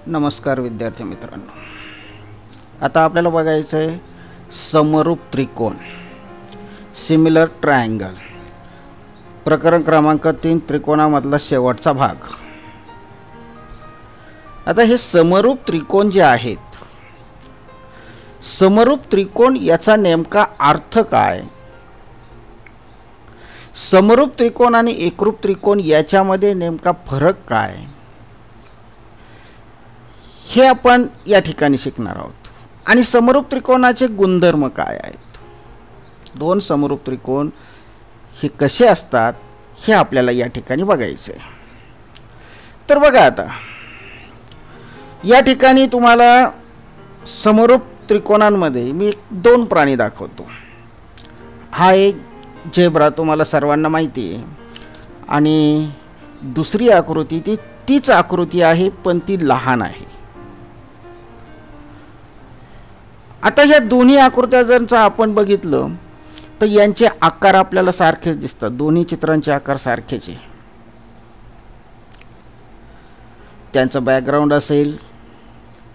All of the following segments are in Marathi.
नमस्कार विद्यार्थी मित्रांनो, आता आपल्याला बघायचं आहे समरूप त्रिकोण, सिमिलर ट्रायंगल, प्रकरण क्रमांक 3, त्रिकोणामधला शेवटचा भाग. आता हे समरूप त्रिकोण जे आहेत, समरूप त्रिकोण याचा नेमका अर्थ काय, समरूप त्रिकोण आणि एकरूप त्रिकोण याच्यामध्ये नेमका फरक काय, हे आपण या ठिकाणी शिकणार आहोत. आणि समरूप त्रिकोणाचे गुणधर्म काय आहेत, दोन समरूप त्रिकोण हे कसे असतात हे आपल्याला या ठिकाणी बघायचे आहे. तर बघा, आता या ठिकाणी तुम्हाला समरूप त्रिकोणांमध्ये मी दोन प्राणी दाखवतो. हा एक झेब्रा तुम्हाला सर्वांना माहिती आहे, आणि दुसरी आकृती तीच आकृती आहे पण ती लहान आहे. आता ह्या दोन्ही आकृत्या जर आपण बघितलं तर यांचे आकार आपल्याला सारखेच दिसतात. दोन्ही चित्रांचे आकार सारखेच आहे. त्यांचं बॅकग्राऊंड असेल,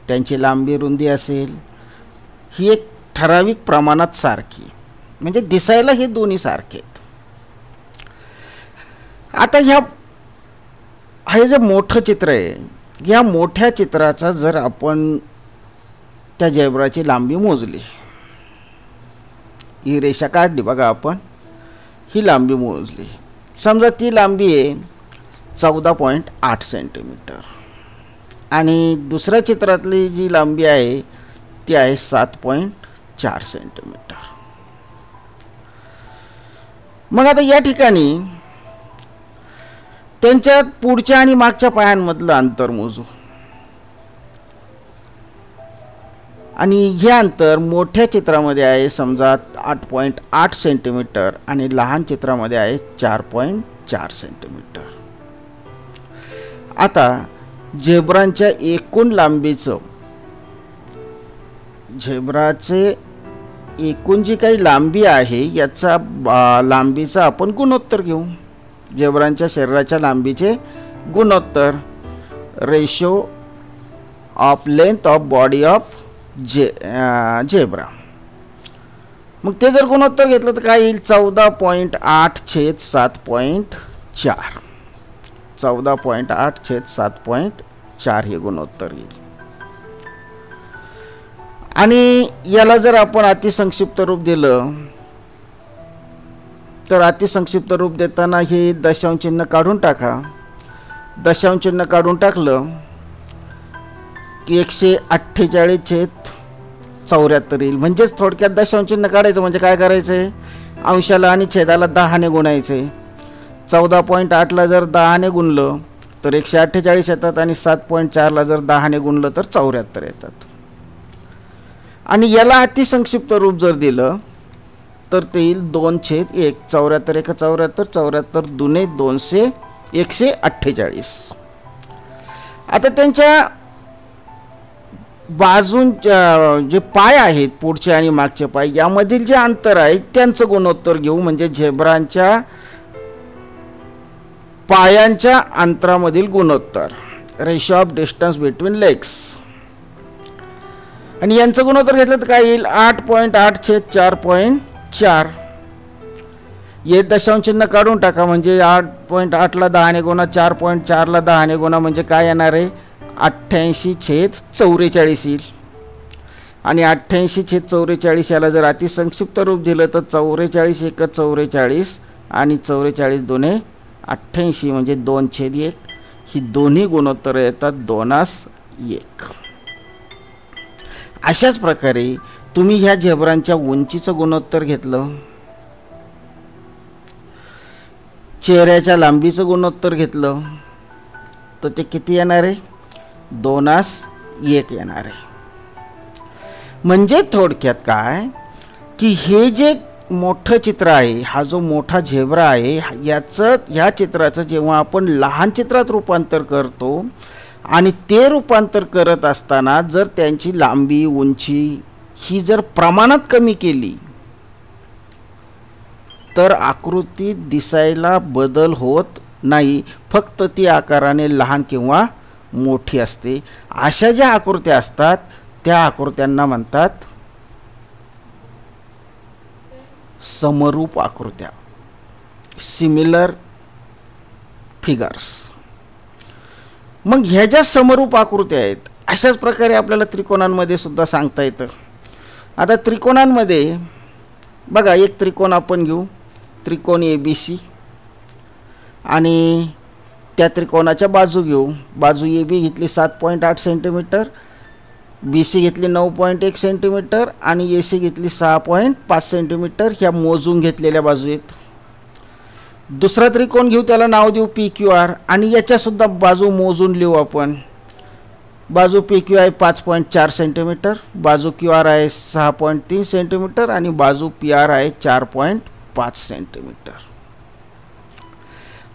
त्यांची लांबी रुंदी असेल, ही एक ठराविक प्रमाणात सारखी, म्हणजे दिसायला हे दोन्ही सारखे आहेत. आता हे जे मोठं चित्र आहे, या मोठ्या चित्राचा जर आपण त्या झेब्राची लांबी मोजली, ही रेषा काढली, बघा आपण ही लांबी मोजली, समजा ती लांबी आहे 14.8 सेंटीमीटर, आणि दुसऱ्या चित्रातली जी लांबी आहे ती आहे 7.4 सेंटीमीटर. मग आता या ठिकाणी त्यांच्या पुढच्या आणि मागच्या पायांमधलं अंतर मोजू, आणि हे अंतर मोठ्या चित्रामध्ये आहे समजा 8.8 सेंटीमीटर आणि लहान चित्रामध्ये आहे 4.4 सेंटीमीटर. आता झेब्रांच्या एकूण लांबीचं, झेब्राचे एकूण जी काही लांबी आहे याचा लांबीचा आपण गुणोत्तर घेऊ. झेब्रांच्या शरीराच्या लांबीचे गुणोत्तर, ratio of length of body of zebra. मग ते जर गुणोत्तर घेतलं तर काय येईल, 14.8/7.4, 14.8/7.4 हे गुणोत्तर येईल. आणि याला जर आपण अतिसंक्षिप्त रूप दिलं तर अतिसंक्षिप्त रूप देताना हे दशांश चिन्ह काढून टाका. दशांश चिन्ह काढून टाकलं की 148/74 येईल. म्हणजेच थोडक्यात दशांश चिन्ह काढायचं म्हणजे काय करायचं आहे, अंशाला आणि छेदाला 10ने गुणायचे. 14.8ला जर 10ने गुणलं तर 148 येतात, आणि 7.4ला जर 10ने गुणलं तर 74 येतात. आणि याला अतिसंक्षिप्त रूप जर दिलं तर ते येईल 2/1. 74 1 74, 74 दुने 200, 148. आता त्यांच्या बाजूंच्या जे पाय आहेत, पुढचे आणि मागचे पाय, यामधील जे अंतर आहे त्यांचं गुणोत्तर घेऊ, म्हणजे झेब्रांच्या पायांच्या अंतरामधील गुणोत्तर, ratio of distance between legs. आणि यांचं गुणोत्तर घेतलं तर काय येईल, 8.8/4.4. हे दशांश चिन्ह काढून टाका, म्हणजे 8.8ला 10ने गुणा, 4.4ला 10ने गुणा, म्हणजे काय येणार आहे, 88/44 येईल. आणि 88/44 याला जर अतिसंक्षिप्त रूप दिलं तर 44 1 44, आणि 44 दुने 88, म्हणजे 2/1. ही दोन्ही गुणोत्तर येतात 2:1. अशाच प्रकारे तुम्ही ह्या झेब्रांच्या उंचीचं गुणोत्तर घेतलं, चेहऱ्याच्या लांबीचं गुणोत्तर घेतलं तर ते किती येणार आहे, 2:1 येणार आहे. म्हणजे थोडक्यात काय की हे जे मोठं चित्र आहे, हा जो मोठा झेब्रा आहे, ह्या चित्राचं जेव्हा आपण लहान चित्रात रूपांतर करतो, आणि ते रूपांतर करत असताना जर त्यांची लांबी उंची ही जर प्रमाणात कमी केली तर आकृती दिसायला बदल होत नाही, फक्त ती आकाराने लहान किंवा मोठी असते. अशा ज्या आकृत्या असतात त्या आकृत्यांना म्हणतात समरूप आकृत्या, सिमिलर फिगर्स. मग ह्या ज्या समरूप आकृत्या आहेत अशाच प्रकारे आपल्याला त्रिकोणांमध्ये सुद्धा सांगता येतं. आता त्रिकोणांमध्ये बघा, एक त्रिकोण आपण घेऊ, त्रिकोण ABC, आणि त्या त्रिकोणाच्या बाजू घेऊ. बाजू AB घेतली 7.8 सेंटीमीटर, BC घेतली 9.1 सेंटीमीटर आणि AC घेतली 6.5 सेंटीमीटर. ह्या मोजून घेतलेल्या बाजू आहेत. दुसरा त्रिकोण घेऊ, त्याला नाव देऊ PQR, आणि याच्यासुद्धा बाजू मोजून लिहू आपण. बाजू PQ आहे 5.4 सेंटीमीटर, बाजू QR आहे 6.3 सेंटीमीटर आणि बाजू PR आहे 4.5 सेंटीमीटर.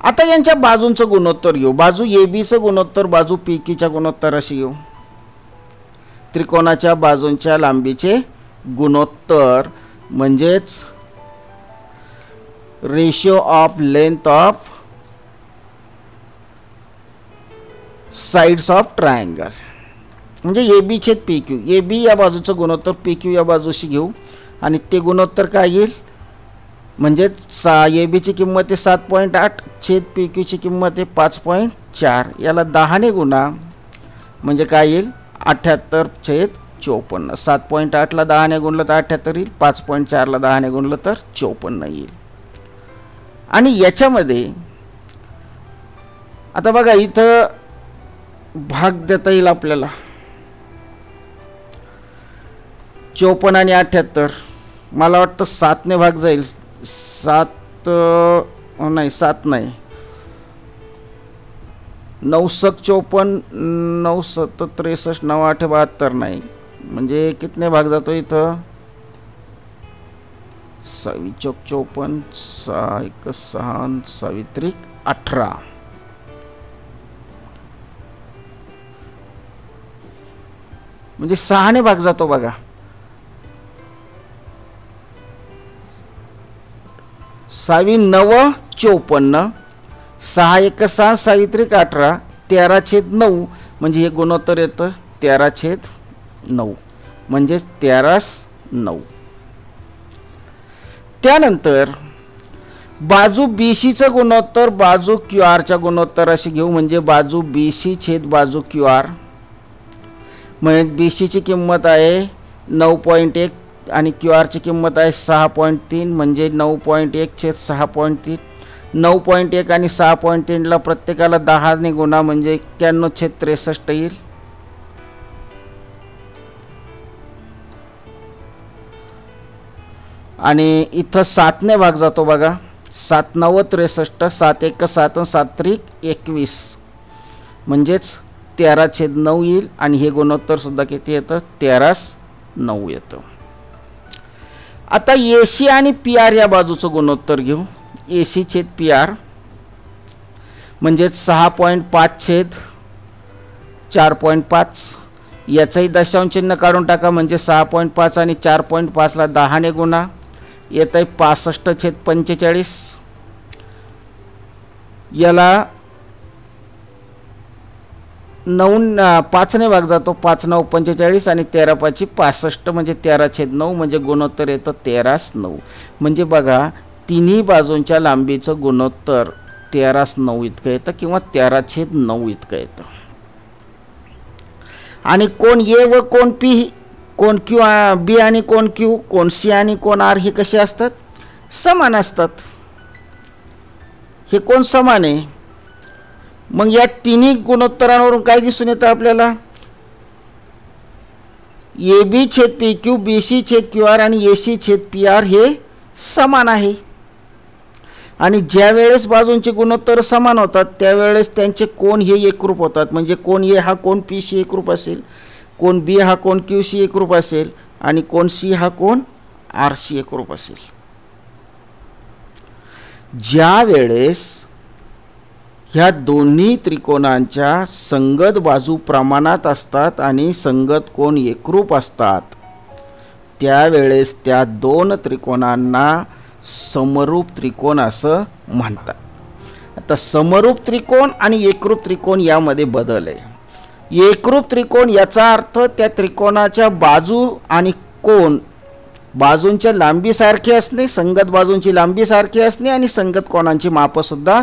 आता यांच्या बाजूंचं गुणोत्तर घेऊ. बाजू ABचं गुणोत्तर बाजू PQच्या गुणोत्तर अशी घेऊ. त्रिकोणाच्या बाजूंच्या लांबीचे गुणोत्तर म्हणजेच ratio of length of sides of triangle, म्हणजे AB छेद PQ. AB या बाजूचं गुणोत्तर PQ या बाजूशी घेऊ आणि ते गुणोत्तर काय येईल, म्हणजे AB ची किंमत आहे 7.8 छेद PQ ची किंमत आहे 5.4. याला 10 ने गुणा म्हणजे काय येईल 78 छेद 54. 7.8 ला 10 ने गुणलं तर 78 येईल, 5.4 ला 10 ने गुणलं तर 54 येईल. आणि याच्यामध्ये आता बघा इथं भाग देता येईल आपल्याला 54 आणि 78. मला वाटतं 7 ने भाग जाईल. 7 नाही 7 नाही, 9 सक 54, 9 7 63, 9 8 72 नाही, म्हणजे कितने भाग जातो इथं 6 चौक 54, 6 1 6 6 त्रिक 18. म्हणजे 6 ने भाग जातो बघा. 6 9 54, 6 1 6 6 त्रिक 18, 13 छेद 9 म्हणजे हे गुणोत्तर येतं 13 छेद 9 म्हणजे 13/9. त्यानंतर बाजू BCचं गुणोत्तर बाजू QRच्या गुणोत्तर अशी घेऊ, म्हणजे बाजू BC छेद बाजू QR. म्हणजे BC ची किंमत आहे 9.1 आणि QR ची किंमत आहे 6.3, म्हणजे 9.1 छेद 6.3. 9.1 आणि 6.3 ला प्रत्येकाला 10 ने गुणा म्हणजे 91 छेद 63 येईल. आणि इथं 7 ने भाग जातो बघा. 7 9 63, 7 1 7 7 त्रिक 21 म्हणजेच 13 छेद 9 येईल. आणि हे गुणोत्तर सुद्धा किती येतं 13/9 येतं. आता AC आणि PR या बाजूचं गुणोत्तर घेऊ. AC छेद PR म्हणजेच 6.5 छेद 4.5. याचाही दशांश चिन्ह काढून टाका, म्हणजे 6.5 आणि 4.5 ला 10 ने गुणा येत आहे 65 छेद 45. याला 5 ने भाग जातो, 5 9 45 आणि 13 5 65 म्हणजे 13 छेद 9 म्हणजे गुणोत्तर येतं 13/9. म्हणजे बघा तिन्ही बाजूंच्या लांबीचं गुणोत्तर 13/9 इतकं येतं किंवा 13/9 इतकं येतं. आणि कोण A व कोण P, कोण Q B आणि कोण Q, कोण C आणि कोण R हे कसे असतात समान असतात. हे कोण समान आहे. मग या तिन्ही गुणोत्तरांवरून काय दिसून येतं आपल्याला AB छेद PQ, BC छेद QR आणि AC छेद PR हे समान आहे. आणि ज्या वेळेस बाजूंचे गुणोत्तर समान होतात त्यावेळेस त्यांचे कोण हे एकरूप होतात. म्हणजे कोण A हा कोण PC एकरूप असेल, कोण B हा कोण QC एकरूप असेल आणि कोण C हा कोण RC एकरूप असेल. ज्या वेळेस ह्या दोन्ही त्रिकोणांच्या संगत बाजू प्रमाणात असतात आणि संगत कोण एकरूप असतात त्यावेळेस त्या दोन त्रिकोणांना समरूप त्रिकोण असं म्हणतात. आता समरूप त्रिकोण आणि एकरूप त्रिकोण यामध्ये बदल आहे. एकरूप त्रिकोण याचा अर्थ त्या त्रिकोणाच्या बाजू आणि कोन बाजूंच्या लांबी सारखी असणे, संगत बाजूंची लांबी सारखी असणे आणि संगत कोणांची मापसुद्धा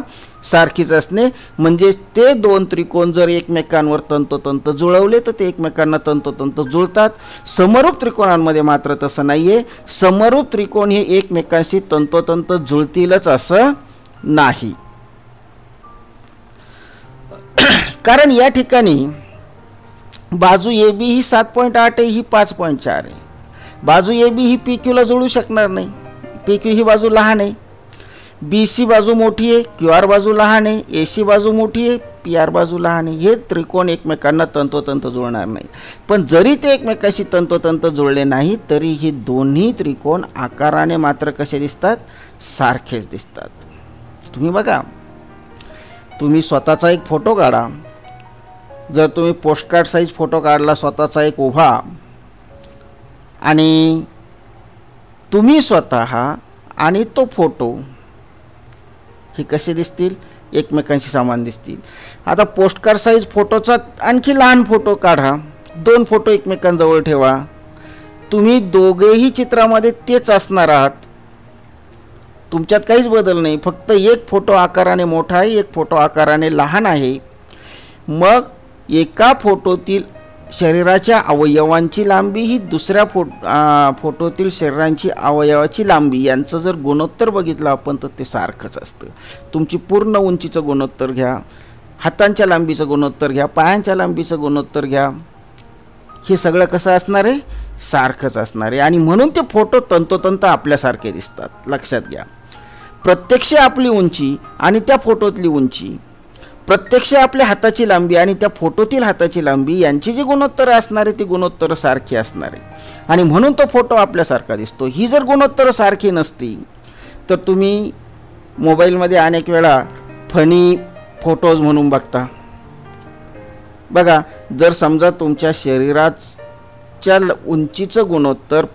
सारखीच असणे. म्हणजे ते दोन त्रिकोण जर एकमेकांवर तंतोतंत जुळवले तर ते एकमेकांना तंतोतंत जुळतात. समरूप त्रिकोणांमध्ये मात्र तसं नाही आहे. समरूप त्रिकोण हे एकमेकांशी तंतोतंत जुळतीलच असं नाही. कारण या ठिकाणी बाजू ए बी ही 7.8 आहे, ही 5.4 आहे. बाजू ए बी ही पी क्यूला जुळू शकणार नाही. पी क्यू ही बाजू लहान आहे. बी सी बाजू मोठी आहे, क्यू आर बाजू लहान आहे, ए सी बाजू मोठी आहे, पी आर बाजू लहान आहे. हे त्रिकोण एकमेकांना तंतोतंत जुळणार नाही. पण जरी ते एकमेकाशी तंतोतंत जुळले नाही तरी ही दोन्ही त्रिकोण आकाराने मात्र कसे दिसतात? सारखेच दिसतात. तुम्ही बघा, तुम्ही स्वतःचा एक फोटो काढा. जर तुम्ही पोस्टकार्ड साईज फोटो काढला स्वतःचा एक उभा, आणि तुम्ही स्वतः आणि तो फोटो हे कसे दिसतील? एकमेकांशी समान दिसतील. आता पोस्टकार्ड साईज फोटोचा आणखी लहान फोटो काढा, दोन फोटो एकमेकांजवळ ठेवा. तुम्ही दोघेही चित्रामध्ये तेच असणार आहात. तुमच्यात काहीच बदल नाही. फक्त एक फोटो आकाराने मोठा आहे, एक फोटो आकाराने लहान आहे. मग एका फोटोतील शरीराच्या अवयवांची लांबी ही दुसऱ्या फोटोतील शरीरांची अवयवाची लांबी यांचं जर गुणोत्तर बघितलं आपण तर ते सारखंच असतं. तुमची पूर्ण उंचीचं गुणोत्तर घ्या, हातांच्या लांबीचं गुणोत्तर घ्या, पायांच्या लांबीचं गुणोत्तर घ्या, हे सगळं कसं असणार आहे? सारखंच असणार आहे. आणि म्हणून ते फोटो तंतोतंत आपल्यासारखे दिसतात. लक्षात घ्या, प्रत्यक्ष आपली उंची आणि त्या फोटोतली उंची, प्रत्यक्ष आपल्या हाताची लांबी आणि त्या फोटोतील हाताची लांबी यांची जी गुणोत्तरं असणार आहे ती गुणोत्तरं सारखी असणार आहे. आणि म्हणून तो फोटो आपल्यासारखा दिसतो. ही जर गुणोत्तरं सारखी नसती तर तुम्ही मोबाईलमध्ये अनेक वेळा फनी फोटोज म्हणून बघता. बघा, जर समजा तुमच्या शरीराच्या उंचीचं गुणोत्तर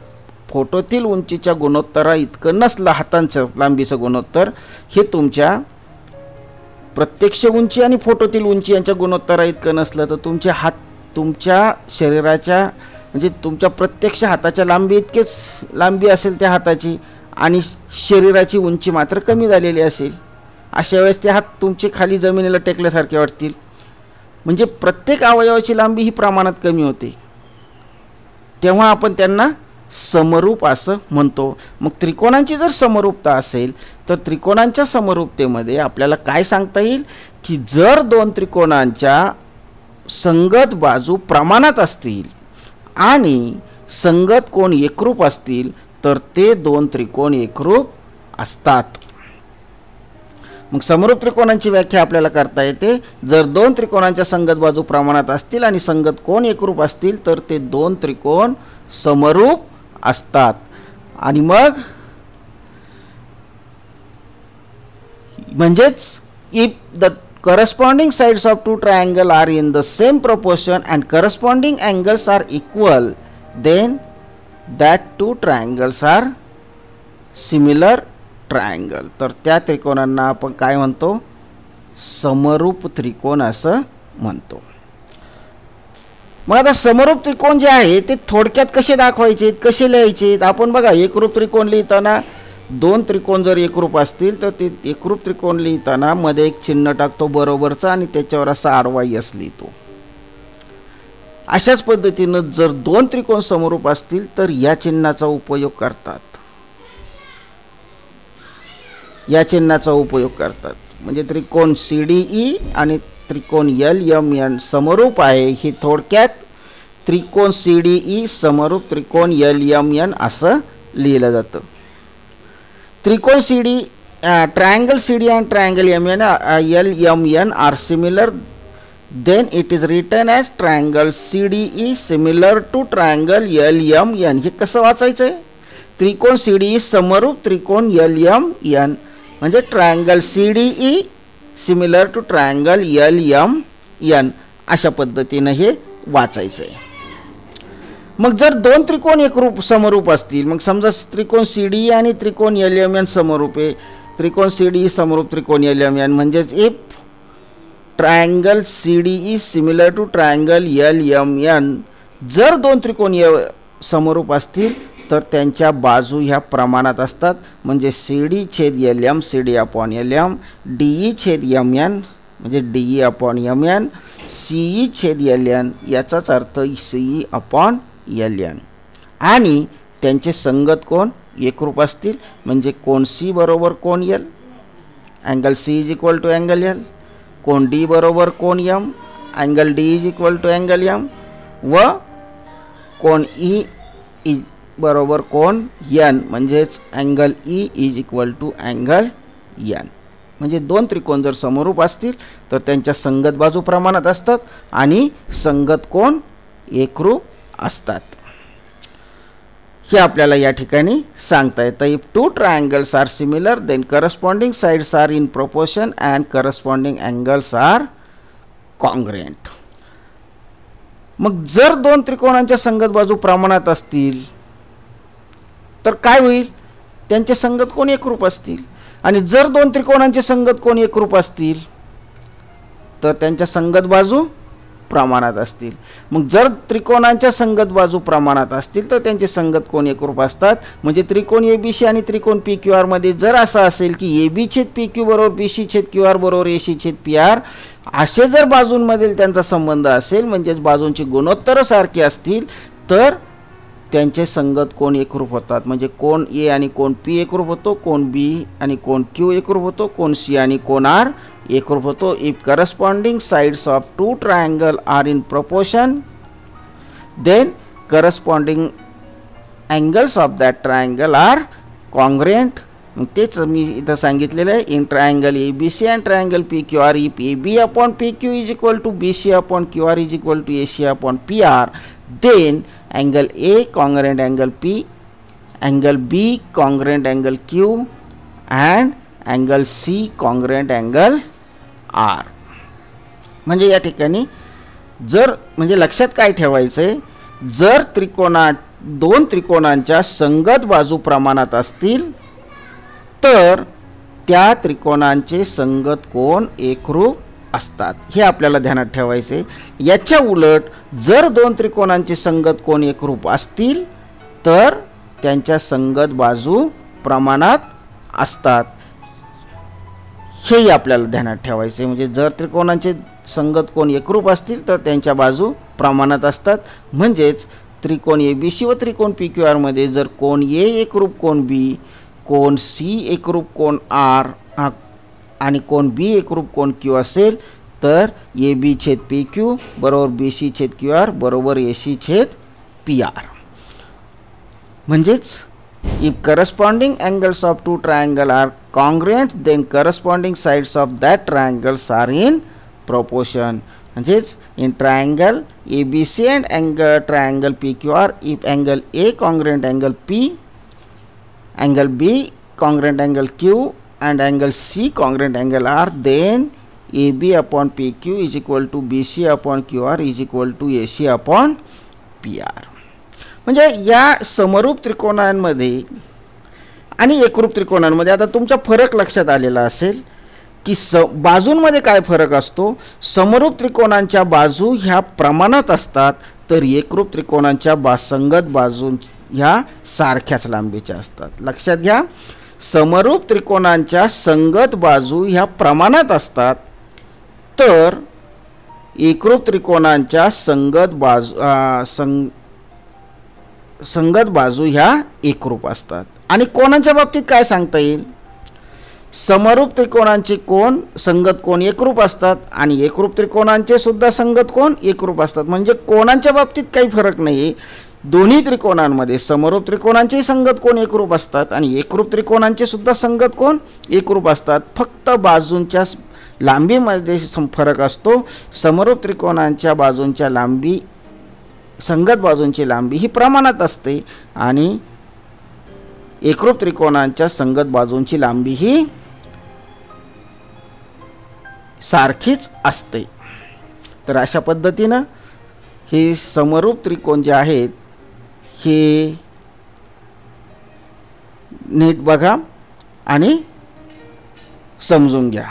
फोटोतील उंचीच्या गुणोत्तरा इतकं नसलं, हातांचं लांबीचं गुणोत्तर हे तुमच्या प्रत्यक्ष उंची आणि फोटोतील उंची यांच्या गुणोत्तरा इतकं नसलं तर तुमचे हात तुमच्या शरीराच्या म्हणजे तुमच्या प्रत्यक्ष हाताच्या लांबी इतकेच लांबी असेल त्या हाताची आणि शरीराची उंची मात्र कमी झालेली असेल. अशा वेळेस ते हात तुमचे खाली जमिनीला टेकल्यासारखे वाटतील. म्हणजे प्रत्येक अवयवाची लांबी ही प्रमाणात कमी होते. तेव्हा आपण त्यांना समरूप असं म्हणतो. मग त्रिकोणांची जर समरूपता असेल तर त्रिकोणांच्या समरूपतेमध्ये आपल्याला काय सांगता येईल की जर दोन त्रिकोणांच्या संगत बाजू प्रमाणात असतील आणि संगत कोण एकरूप असतील तर ते दोन त्रिकोण एकरूप असतात. मग समरूप त्रिकोणांची व्याख्या आपल्याला करता येते. जर दोन त्रिकोणांच्या संगत बाजू प्रमाणात असतील आणि संगत कोण एकरूप असतील तर ते दोन त्रिकोण समरूप असतात. आणि मग म्हणजेच if the corresponding sides of two triangle are in the same proportion and corresponding angles are equal, then that two triangles are similar triangle. तर त्या त्रिकोणांना आपण काय म्हणतो? समरूप त्रिकोण असं म्हणतो. मग आता समरूप त्रिकोण जे आहे ते थोडक्यात कसे दाखवायचे, कसे लिहायचे? आपण बघा, एकरूप त्रिकोण लिहिताना दोन त्रिकोण जर एकरूप असतील तर ते एकरूप त्रिकोण लिहिताना मध्ये एक चिन्ह टाकतो बरोबरचा आणि त्याच्यावर असा आडवा यस लिहितो. अशाच पद्धतीनं जर दोन त्रिकोण समरूप असतील तर या चिन्हाचा उपयोग करतात. या चिन्हाचा उपयोग करतात. म्हणजे त्रिकोण CDE आणि त्रिकोण LMN समरूप आहे. ही थोडक्यात त्रिकोण CDE समरूप त्रिकोण LMN असं लिहिलं जातं. त्रिकोण triangle CD and triangle LMN are similar, then it is written as triangle CDE similar to triangle LMN. हे कसं वाचायचं? त्रिकोण CDE समरूप त्रिकोण LMN म्हणजे triangle CDE similar to triangle LMN अशा पद्धतीनं हे वाचायचं आहे. मग जर दोन त्रिकोण एकरूप समरूप असतील, मग समजा त्रिकोण CDE आणि त्रिकोण LMN समरूप आहे. त्रिकोण CDE समरूप त्रिकोण LMN म्हणजेच if triangle CD is similar to triangle LMN. जर दोन त्रिकोण समरूप असतील तर त्यांच्या बाजू ह्या प्रमाणात असतात. म्हणजे CD छेद LM CD upon LM, DE छेद MN म्हणजे DE अपॉन MN, CE छेद LN याचाच अर्थ CE अपॉन LN. आणि त्यांचे संगत कोण एकरूप असतील. म्हणजे कोण C बरोबर कोण L, angle C is equal to angle L. कोण D बरोबर कोण M, angle D is equal to angle M. व कोण E बरोबर कोण N म्हणजेच angle E is equal to angle N. म्हणजे दोन त्रिकोण जर समरूप असतील तर त्यांच्या संगत बाजू प्रमाणात असतात आणि संगत कोण एकरूप असतात. हे आपल्याला या ठिकाणी सांगता येतं. If two triangles are similar then corresponding sides are in proportion and corresponding angles are congruent. मग जर दोन त्रिकोणांच्या संगत बाजू प्रमाणात असतील तर काय होईल, त्यांचे संगत कोण एकरूप असतील. आणि जर दोन त्रिकोणांचे संगत कोण एकरूप असतील तर त्यांच्या संगत बाजू प्रमाणात असतील. मग जर त्रिकोणांच्या संगत बाजू प्रमाणात असतील तर त्यांचे संगत कोण एकरूप असतात. म्हणजे त्रिकोण ABC आणि त्रिकोण PQR मध्ये जर असं असेल की AB छेद PQ बरोबर BC छेद QR बरोबर AC छेद PR असे जर बाजूंमधील त्यांचा संबंध असेल, म्हणजेच बाजूंची गुणोत्तर सारखी असतील तर त्यांचे संगत कोण एकरूप होतात. म्हणजे कोण A आणि कोण P एकरूप होतो, कोण B आणि कोण Q एकरूप होतो, कोण C आणि कोण R एकरूप होतो. If corresponding sides of two triangle are in proportion then corresponding angles of that triangle are congruent. मग तेच मी इथं सांगितलेलं आहे. In triangle ABC and triangle PQR if AB upon PQ is equal to BC upon QR is equal to AC upon PR then angle A congruent angle P, angle B congruent angle Q and angle C congruent angle R. म्हणजे या ठिकाणी जर म्हणजे लक्षात काय ठेवायचं आहे, जर दोन त्रिकोणांच्या संगत बाजू प्रमाणात असतील तर त्या त्रिकोणांचे संगत कोण एकरूप असतात. हे आपल्याला ध्यानात ठेवायचे. याच्या उलट जर दोन त्रिकोणांचे संगत कोण एकरूप असतील तर त्यांच्या संगत बाजू प्रमाणात असतात. हेही आपल्याला ध्यानात ठेवायचे. म्हणजे जर त्रिकोणांचे संगत कोण एकरूप असतील तर त्यांच्या बाजू प्रमाणात असतात. म्हणजेच त्रिकोण ABC व त्रिकोण PQR मध्ये जर कोण A एकरूप कोण B, कोण C एकरूप कोण R आणि कोण B एकरूप कोण Q असेल तर AB छेद PQ बरोबर BC छेद QR बरोबर AC छेद PR. म्हणजेच if corresponding angles of two triangle are congruent then corresponding sides of that triangles are in proportion. म्हणजेच in triangle ABC and triangle PQR if angle A congruent angle P, angle B congruent angle Q and angle C congruent angle R then AB upon PQ is equal to BC upon QR is equal to AC upon PR. म्हणजे या समरूप त्रिकोणांमध्ये आणि एकरूप त्रिकोणांमध्ये आता तुमचा फरक लक्षात आलेला असेल की बाजूंमध्ये काय फरक असतो. समरूप त्रिकोणांच्या बाजू ह्या प्रमाणात असतात तर एकरूप त्रिकोणांच्या संगत बाजू ह्या सारख्याच लांबीच्या असतात. लक्षात घ्या, समरूप त्रिकोणांच्या संगत बाजू ह्या प्रमाणात असतात तर एकरूप त्रिकोणांच्या संगत बाजू ह्या एकरूप असतात. आणि कोणाच्या बाबतीत काय सांगता येईल, समरूप त्रिकोणांचे कोण संगत कोण एकरूप असतात आणि एकरूप त्रिकोणांचे सुद्धा संगत कोण एकरूप असतात. म्हणजे कोणाच्या बाबतीत काही फरक नाही. दोन्ही त्रिकोणांमध्ये समरूप त्रिकोणांचे संगत कोण एकरूप असतात आणि एकरूप त्रिकोणांचे सुद्धा संगत कोण एकरूप असतात. फक्त बाजूंच्या लांबीमध्ये फरक असतो. समरूप त्रिकोणांच्या बाजूंच्या लांबी संगत बाजूंची लांबी ही प्रमाणात असते आणि एकरूप त्रिकोणांच्या संगत बाजूंची लांबी ही सारखीच असते. तर अशा पद्धतीनं हे समरूप त्रिकोण जे आहेत हे नीट बघा आणि समजून घ्या.